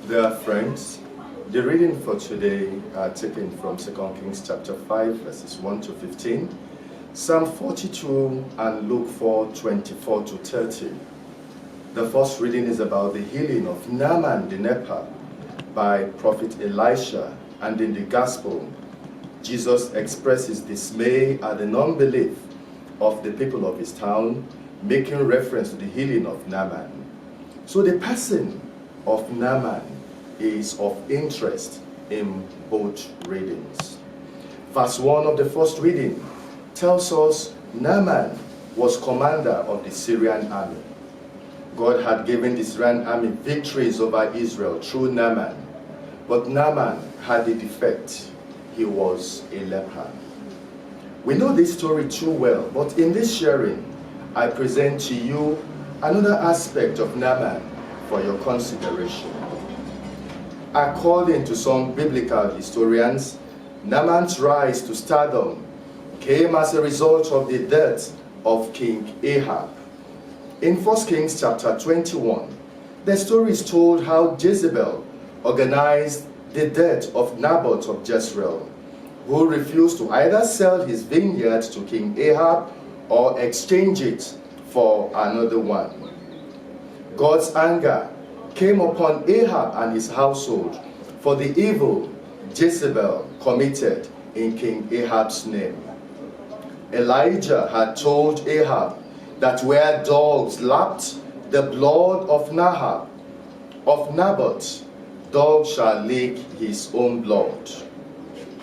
Dear friends, the reading for today are taken from 2 Kings chapter 5, verses 1 to 15, Psalm 42, and Luke 4, 24 to 30. The first reading is about the healing of Naaman the leper by Prophet Elisha, and in the Gospel, Jesus expresses dismay at the non-belief of the people of his town, making reference to the healing of Naaman. So the person of Naaman is of interest in both readings. Verse 1 of the first reading tells us Naaman was commander of the Syrian army. God had given the Syrian army victories over Israel through Naaman, but Naaman had a defect. He was a leper. We know this story too well, but in this sharing, I present to you another aspect of Naaman for your consideration. According to some biblical historians, Naaman's rise to stardom came as a result of the death of King Ahab. In 1 Kings chapter 21, the story is told how Jezebel organized the death of Naboth of Jezreel, who refused to either sell his vineyard to King Ahab or exchange it for another one. God's anger came upon Ahab and his household for the evil Jezebel committed in King Ahab's name. Elijah had told Ahab that where dogs lapped the blood of Naboth, dogs shall lick his own blood.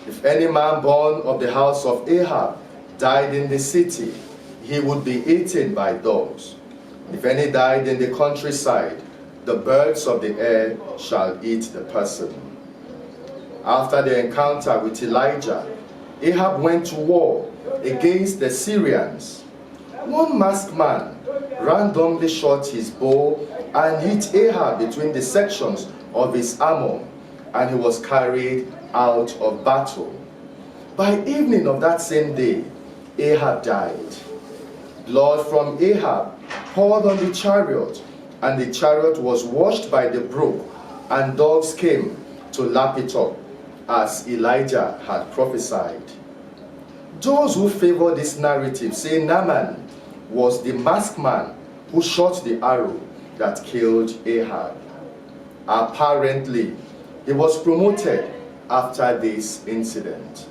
If any man born of the house of Ahab died in the city, he would be eaten by dogs. If any died in the countryside, the birds of the air shall eat the person. After the encounter with Elijah, Ahab went to war against the Syrians. One masked man randomly shot his bow and hit Ahab between the sections of his armor, and he was carried out of battle. By evening of that same day, Ahab died. Blood from Ahab poured on the chariot, and the chariot was washed by the brook, and dogs came to lap it up, as Elijah had prophesied. Those who favor this narrative say Naaman was the masked man who shot the arrow that killed Ahab. Apparently, he was promoted after this incident.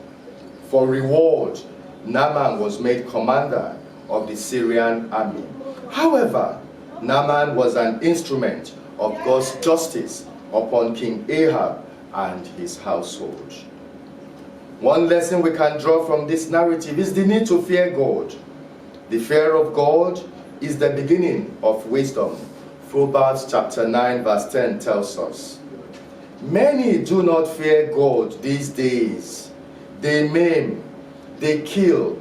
For reward, Naaman was made commander of the Syrian army. However, Naaman was an instrument of God's justice upon King Ahab and his household. One lesson we can draw from this narrative is the need to fear God. The fear of God is the beginning of wisdom. Proverbs chapter 9 verse 10 tells us, "Many do not fear God these days. They maim, they kill,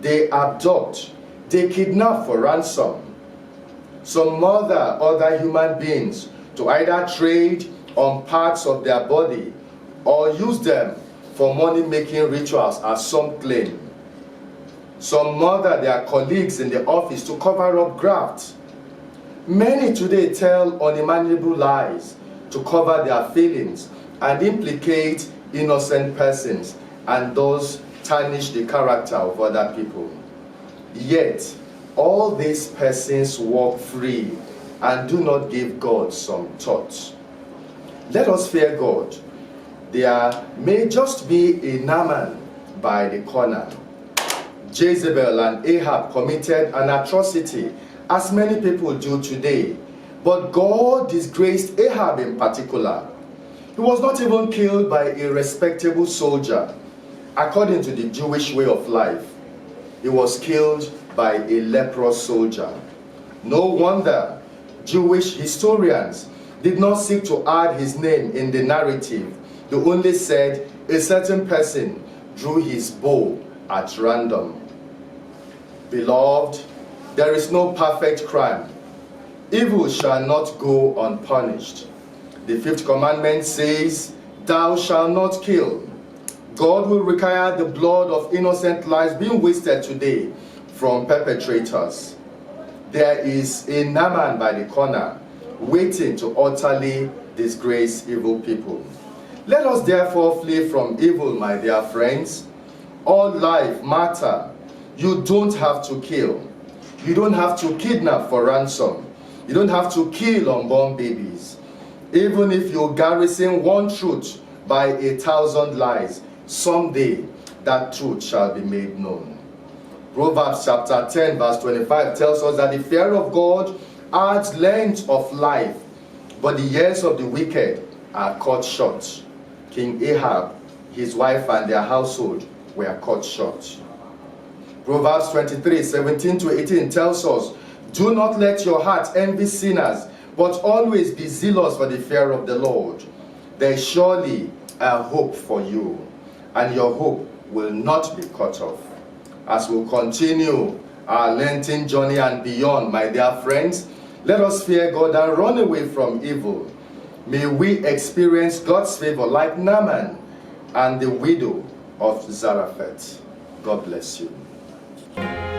they abduct, they kidnap for ransom. Some murder other human beings to either trade on parts of their body or use them for money-making rituals, as some claim. Some murder their colleagues in the office to cover up graft. Many today tell unimaginable lies to cover their feelings and implicate innocent persons, and thus tarnish the character of other people. Yet, all these persons walk free and do not give God some thought. Let us fear God. There may just be a Naaman by the corner. Jezebel and Ahab committed an atrocity, as many people do today, but God disgraced Ahab in particular. He was not even killed by a respectable soldier, according to the Jewish way of life. He was killed by a leprous soldier. No wonder Jewish historians did not seek to add his name in the narrative. They only said a certain person drew his bow at random. Beloved, there is no perfect crime. Evil shall not go unpunished. The fifth commandment says, "Thou shalt not kill." God will require the blood of innocent lives being wasted today from perpetrators. There is a Naaman by the corner waiting to utterly disgrace evil people. Let us therefore flee from evil, my dear friends. All life matter. You don't have to kill. You don't have to kidnap for ransom. You don't have to kill unborn babies. Even if you garrison one truth by 1,000 lies, someday that truth shall be made known. Proverbs chapter 10 verse 25 tells us that the fear of God adds length of life, but the years of the wicked are cut short. King Ahab, his wife and their household were cut short. Proverbs 23, 17 to 18 tells us, do not let your heart envy sinners, but always be zealous for the fear of the Lord. There is surely a hope for you, and your hope will not be cut off. As we continue our Lenten journey and beyond, my dear friends, let us fear God and run away from evil. May we experience God's favor like Naaman and the widow of Zarephath. God bless you.